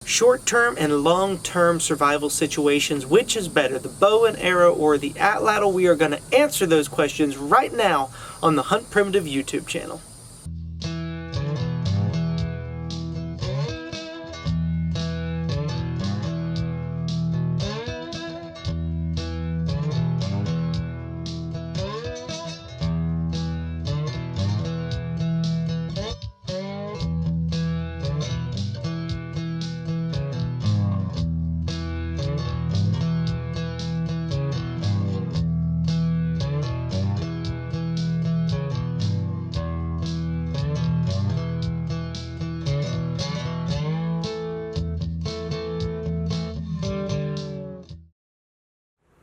Short-term and long-term survival situations, which is better, the bow and arrow or the Atlatl? We are going to answer those questions right now on the Hunt Primitive YouTube channel.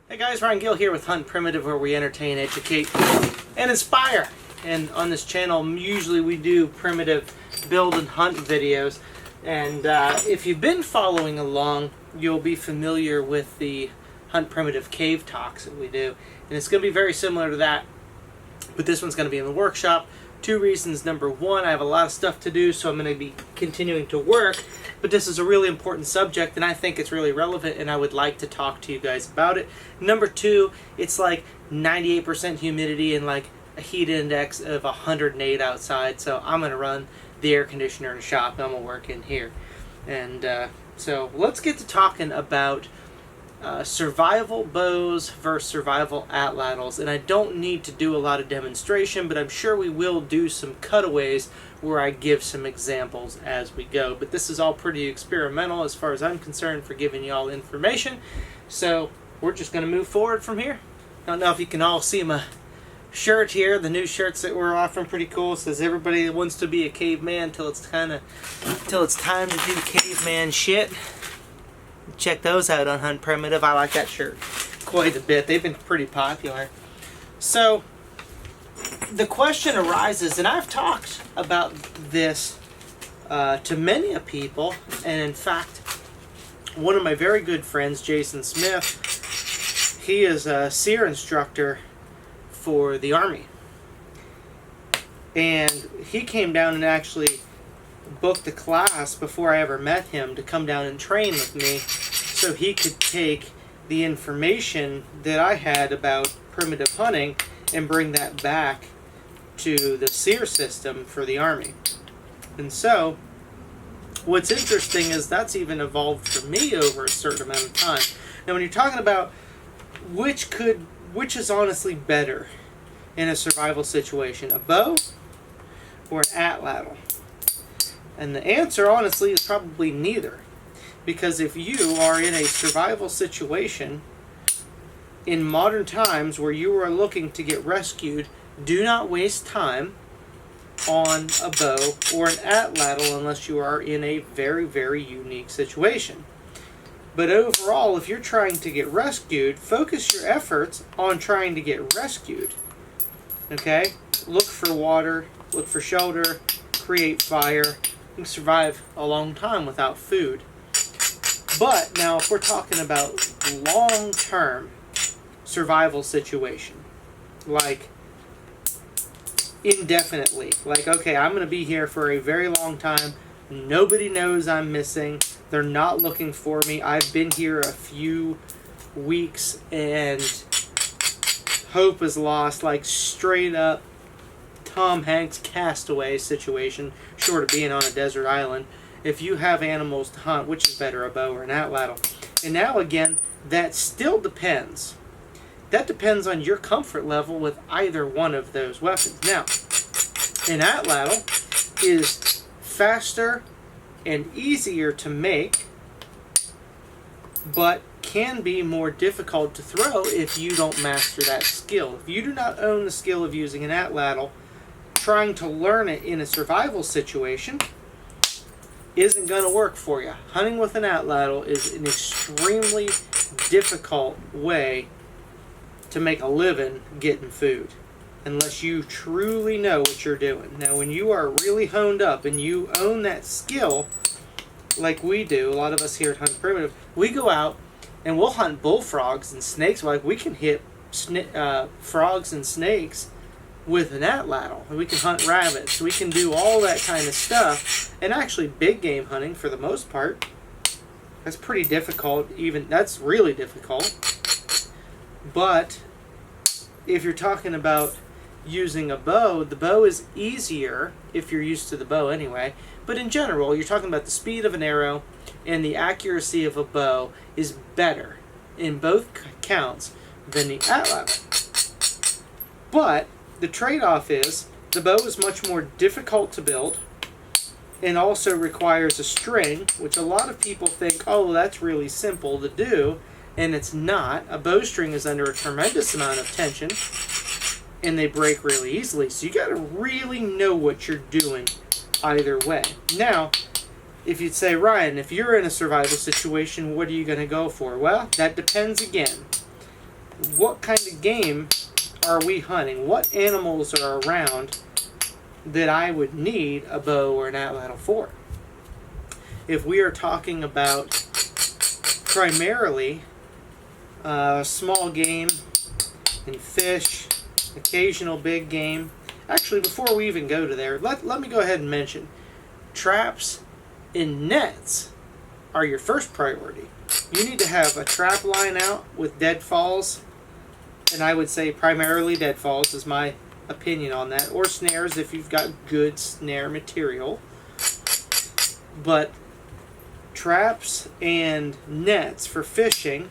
Hey guys, Ryan Gill here with Hunt Primitive, where we entertain, educate, and inspire. And on this channel, usually we do primitive build and hunt videos. And if you've been following along, you'll be familiar with the Hunt Primitive cave talks that we do. And it's going to be very similar to that, but this one's going to be in the workshop. Two reasons. Number one, I have a lot of stuff to do, so I'm going to be continuing to work. But this is a really important subject, and I think it's really relevant, and I would like to talk to you guys about it. Number two, it's like 98% humidity and like a heat index of 108 outside, so I'm going to run the air conditioner in the shop, and I'm going to work in here. And so let's get to talking about survival bows versus survival atlatls. And I don't need to do a lot of demonstration, but I'm sure we will do some cutaways where I give some examples as we go. But this is all pretty experimental as far as I'm concerned for giving you all information. So we're just going to move forward from here. I don't know if you can all see my shirt here. The new shirts that we're offering, pretty cool. It says everybody wants to be a caveman till it's time to do caveman shit. Check those out on Hunt Primitive. I like that shirt quite a bit. They've been pretty popular. So the question arises, and I've talked about this to many people, and in fact, one of my very good friends, Jason Smith, he is a SEER instructor for the Army. And he came down and actually booked a class before I ever met him to come down and train with me, so he could take the information that I had about primitive hunting and bring that back to the SEER system for the Army. And so what's interesting is that's even evolved for me over a certain amount of time. Now when you're talking about which is honestly better in a survival situation, a bow or an atlatl? And the answer, honestly, is probably neither. Because if you are in a survival situation in modern times where you are looking to get rescued, do not waste time on a bow or an atlatl unless you are in a very, very unique situation. But overall, if you're trying to get rescued, focus your efforts on trying to get rescued. Okay? Look for water, look for shelter, create fire. You can survive a long time without food. But now if we're talking about long-term survival situation, like indefinitely, like, okay, I'm going to be here for a very long time, nobody knows I'm missing, they're not looking for me, I've been here a few weeks and hope is lost, like straight up Tom Hanks Castaway situation, short of being on a desert island. If you have animals to hunt, which is better, a bow or an atlatl? And now again, that still depends. That depends on your comfort level with either one of those weapons. Now, an atlatl is faster and easier to make, but can be more difficult to throw if you don't master that skill. If you do not own the skill of using an atlatl, trying to learn it in a survival situation isn't going to work for you. Hunting with an atlatl is an extremely difficult way to make a living getting food, unless you truly know what you're doing. Now, when you are really honed up and you own that skill, like we do, a lot of us here at Hunt Primitive, we go out and we'll hunt bullfrogs and snakes. Like, we can hit frogs and snakes with an atlatl. We can hunt rabbits. We can do all that kind of stuff. And actually, big game hunting, for the most part, That's pretty difficult. Even that's really difficult. But if you're talking about using a bow, the bow is easier if you're used to the bow anyway. But in general, you're talking about the speed of an arrow and the accuracy of a bow is better in both counts than the Atlatl. But the trade-off is the bow is much more difficult to build and also requires a string, which a lot of people think, oh, that's really simple to do, and it's not. A bowstring is under a tremendous amount of tension and they break really easily. So you got to really know what you're doing either way. Now, if you'd say, Ryan, if you're in a survival situation, what are you going to go for? Well, that depends again. What kind of game are we hunting? What animals are around that I would need a bow or an Atlatl for? If we are talking about primarily small game and fish, occasional big game. Actually, before we even go to there, let me go ahead and mention traps and nets are your first priority. You need to have a trap line out with deadfalls, and I would say primarily deadfalls is my opinion on that, or snares if you've got good snare material. But traps and nets for fishing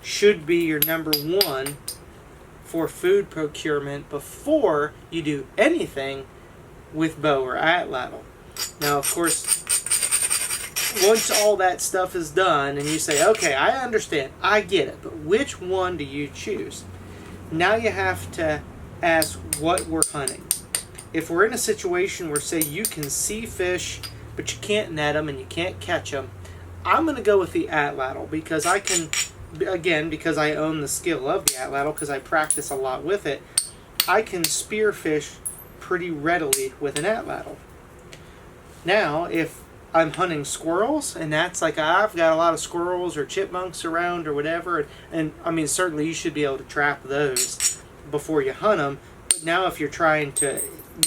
should be your number one for food procurement before you do anything with bow or Atlatl. Now, of course, once all that stuff is done and you say, okay, I understand, I get it, but which one do you choose? Now you have to ask what we're hunting. If we're in a situation where, say, you can see fish, but you can't net them and you can't catch them, I'm going to go with the Atlatl because I can, again, because I own the skill of the Atlatl, because I practice a lot with it, I can spear fish pretty readily with an Atlatl. Now, if I'm hunting squirrels, and that's like, I've got a lot of squirrels or chipmunks around or whatever, and I mean, certainly you should be able to trap those before you hunt them. But now if you're trying to,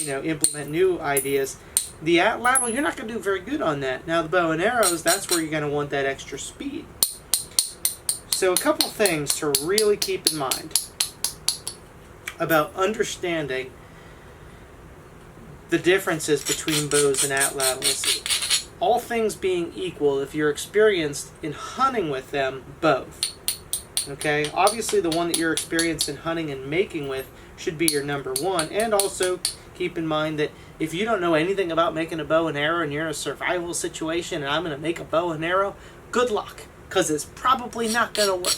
implement new ideas, the Atlatl, you're not going to do very good on that. Now the bow and arrows, that's where you're going to want that extra speed. So a couple things to really keep in mind about understanding the differences between bows and Atlatls. All things being equal, if you're experienced in hunting with them, both. Okay, obviously the one that you're experienced in hunting and making with should be your number one. And also keep in mind that if you don't know anything about making a bow and arrow and you're in a survival situation and I'm going to make a bow and arrow, good luck, because it's probably not going to work.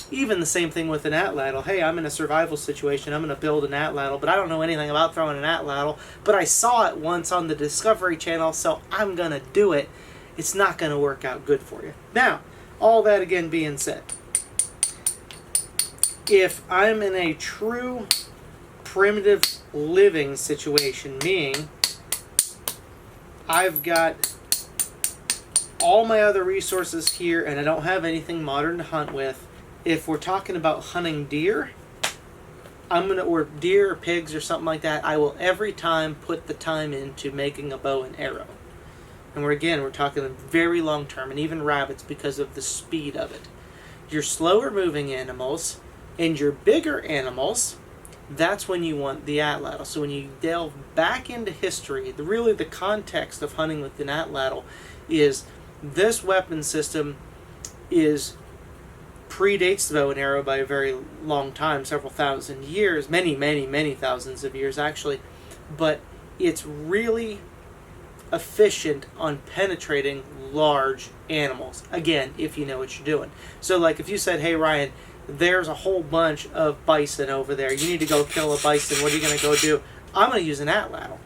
Even the same thing with an Atlatl. Hey, I'm in a survival situation, I'm going to build an Atlatl, but I don't know anything about throwing an Atlatl, but I saw it once on the Discovery Channel, so I'm going to do it. It's not going to work out good for you. Now, all that again being said, if I'm in a true primitive living situation, meaning I've got all my other resources here and I don't have anything modern to hunt with, if we're talking about hunting deer, or deer or pigs or something like that, I will every time put the time into making a bow and arrow. And we're talking very long term, and even rabbits because of the speed of it. Your slower moving animals and your bigger animals, that's when you want the Atlatl. So when you delve back into history, the context of hunting with an Atlatl is this weapon system predates the bow and arrow by a very long time, several thousand years, many thousands of years actually, but it's really efficient on penetrating large animals, again, if you know what you're doing. So like if you said, hey Ryan, there's a whole bunch of bison over there, you need to go kill a bison, what are you going to go do? I'm going to use an Atlatl,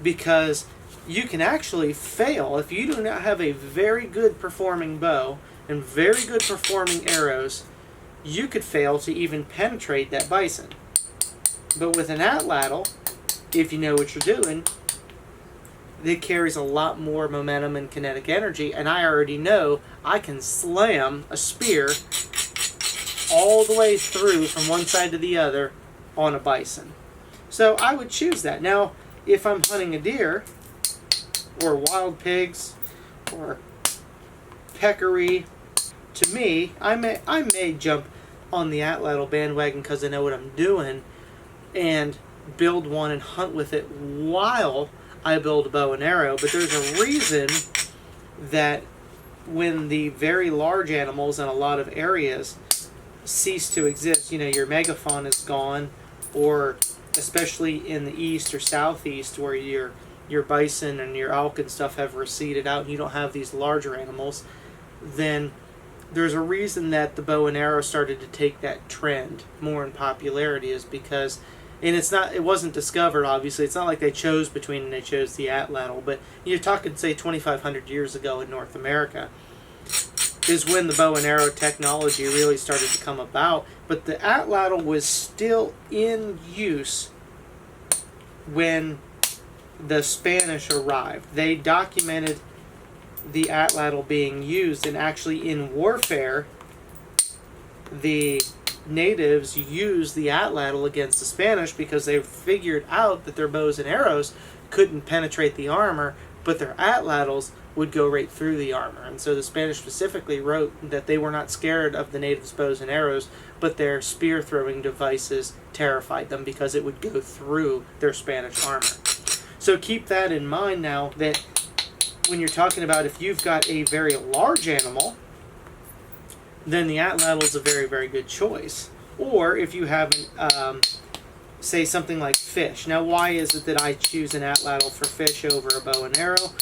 because you can actually fail if you do not have a very good performing bow and very good performing arrows. You could fail to even penetrate that bison. But with an Atlatl, if you know what you're doing, it carries a lot more momentum and kinetic energy, and I already know I can slam a spear all the way through from one side to the other on a bison. So I would choose that. Now, if I'm hunting a deer or wild pigs or peccary. To me, I may jump on the Atlatl bandwagon because I know what I'm doing and build one and hunt with it while I build a bow and arrow. But there's a reason that when the very large animals in a lot of areas cease to exist, you know, your megafauna is gone, or especially in the east or southeast where your bison and your elk and stuff have receded out and you don't have these larger animals, then there's a reason that the bow and arrow started to take that trend more in popularity, is because, and it wasn't discovered, obviously, it's not like they chose between and they chose the Atlatl, but you're talking, say, 2,500 years ago in North America is when the bow and arrow technology really started to come about. But the Atlatl was still in use when the Spanish arrived. They documented the Atlatl being used, and actually in warfare, the natives used the Atlatl against the Spanish because they figured out that their bows and arrows couldn't penetrate the armor, but their Atlatls would go right through the armor. And so the Spanish specifically wrote that they were not scared of the natives' bows and arrows, but their spear throwing devices terrified them because it would go through their Spanish armor. So keep that in mind now, that when you're talking about if you've got a very large animal, then the Atlatl is a very, very good choice. Or if you have, say, something like fish. Now, why is it that I choose an Atlatl for fish over a bow and arrow?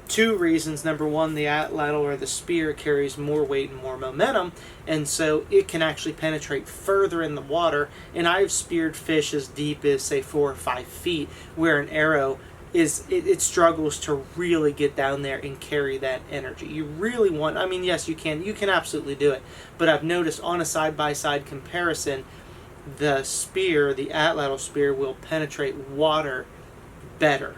Two reasons. Number one, the Atlatl, or the spear, carries more weight and more momentum, and so it can actually penetrate further in the water. And I've speared fish as deep as, say, 4 or 5 feet, where an arrow it struggles to really get down there and carry that energy. You really want, I mean, yes, you can absolutely do it, but I've noticed on a side-by-side comparison, the spear, the Atlatl spear, will penetrate water better.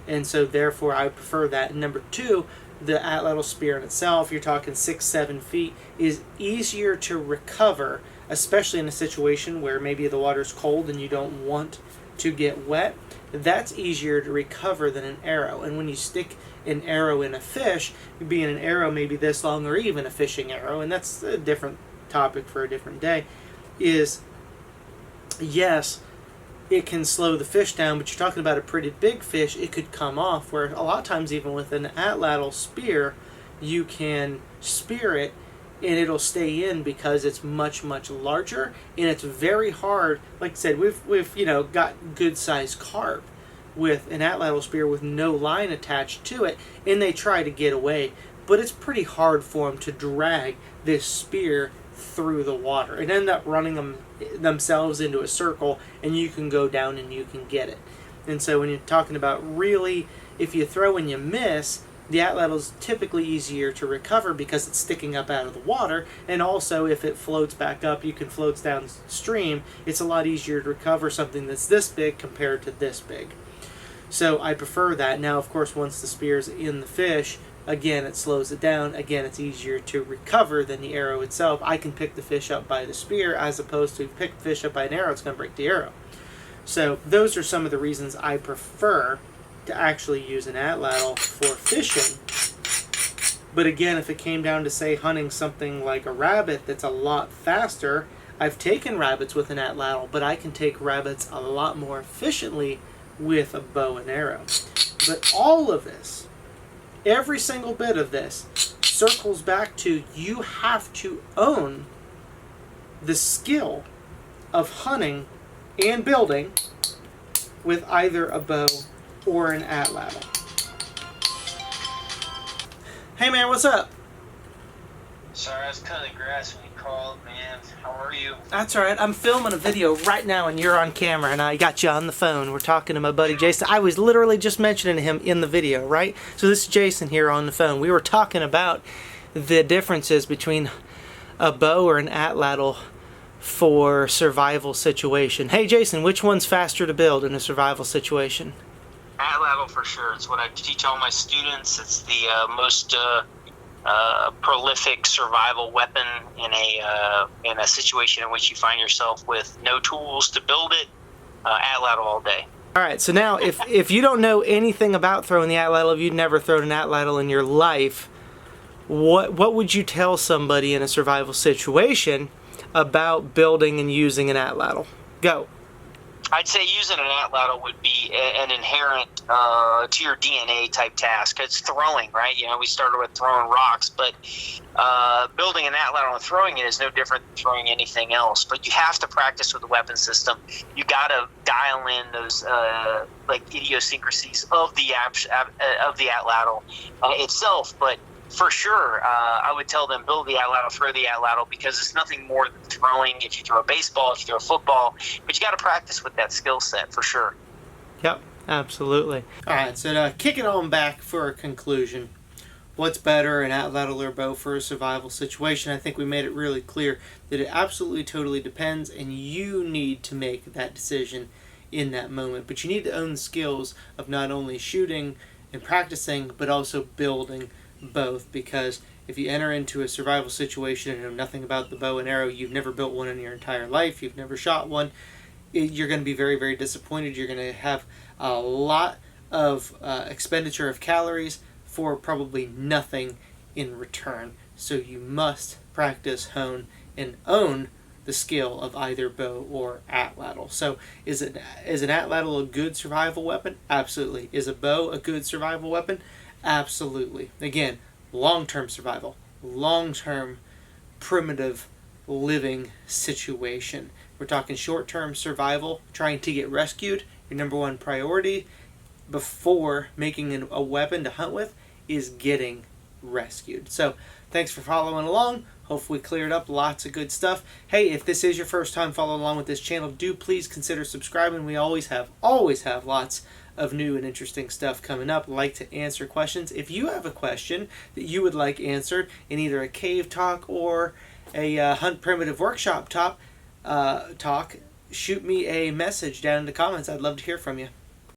And so therefore I prefer that. And number two, the Atlatl spear in itself, you're talking 6-7 feet, is easier to recover, especially in a situation where maybe the water's cold and you don't want to get wet. That's easier to recover than an arrow. And when you stick an arrow in a fish, being an arrow maybe this long, or even a fishing arrow, and that's a different topic for a different day, is, yes, it can slow the fish down, but you're talking about a pretty big fish, it could come off, where a lot of times even with an Atlatl spear, you can spear it and it'll stay in because it's much, much larger, and it's very hard. Like I said, we've got good sized carp with an Atlatl spear with no line attached to it, and they try to get away, but it's pretty hard for them to drag this spear through the water and end up running themselves into a circle, and you can go down and you can get it. And so when you're talking about really, if you throw and you miss, the Atlatl is typically easier to recover because it's sticking up out of the water, and also if it floats back up, you can float downstream. It's a lot easier to recover something that's this big compared to this big. So I prefer that. Now, of course, once the spear's in the fish, again, it slows it down. Again, it's easier to recover than the arrow itself. I can pick the fish up by the spear, as opposed to pick the fish up by an arrow, it's going to break the arrow. So those are some of the reasons I prefer to actually use an Atlatl for fishing. But again, if it came down to, say, hunting something like a rabbit that's a lot faster, I've taken rabbits with an Atlatl, but I can take rabbits a lot more efficiently with a bow and arrow. But all of this, every single bit of this, circles back to you have to own the skill of hunting and building with either a bow or an Atlatl. Hey man, what's up? Sorry, I was cutting the grass when you called, man. How are you? That's alright. I'm filming a video right now and you're on camera, and I got you on the phone. We're talking to my buddy Jason. I was literally just mentioning him in the video, right? So this is Jason here on the phone. We were talking about the differences between a bow or an Atlatl for survival situation. Hey Jason, which one's faster to build in a survival situation? Atlatl for sure. It's what I teach all my students. It's the most prolific survival weapon in a situation in which you find yourself with no tools to build it. Atlatl all day. All right. So now, if you don't know anything about throwing the Atlatl, if you've never thrown an Atlatl in your life, what would you tell somebody in a survival situation about building and using an atlatl? Go. I'd say using an atlatl would be an inherent to your DNA type task. It's throwing, right? You know, we started with throwing rocks, but building an atlatl and throwing it is no different than throwing anything else. But you have to practice with the weapon system. You got to dial in those like idiosyncrasies of the atlatl itself. But for sure, I would tell them build the atlatl, throw the atlatl, because it's nothing more than throwing. If you throw a baseball, if you throw a football, but you got to practice with that skill set for sure. Yep, absolutely. All right, so to kick it on back for a conclusion, what's better, an atlatl or bow for a survival situation? I think we made it really clear that it absolutely totally depends, and you need to make that decision in that moment. But you need to own the skills of not only shooting and practicing, but also building both, because if you enter into a survival situation and know nothing about the bow and arrow, you've never built one in your entire life, you've never shot one, you're going to be very, very disappointed. You're going to have a lot of expenditure of calories for probably nothing in return. So you must practice, hone, and own the skill of either bow or atlatl. So is an atlatl a good survival weapon? Absolutely. Is a bow a good survival weapon? Absolutely. Again, long-term survival, long-term primitive living situation. We're talking short-term survival, trying to get rescued. Your number one priority before making a weapon to hunt with is getting rescued. So thanks for following along. Hopefully cleared up lots of good stuff. Hey, if this is your first time following along with this channel, do please consider subscribing. We always have lots of new and interesting stuff coming up. Like to answer questions. If you have a question that you would like answered in either a cave talk or a hunt primitive workshop talk, shoot me a message down in the comments. I'd love to hear from you.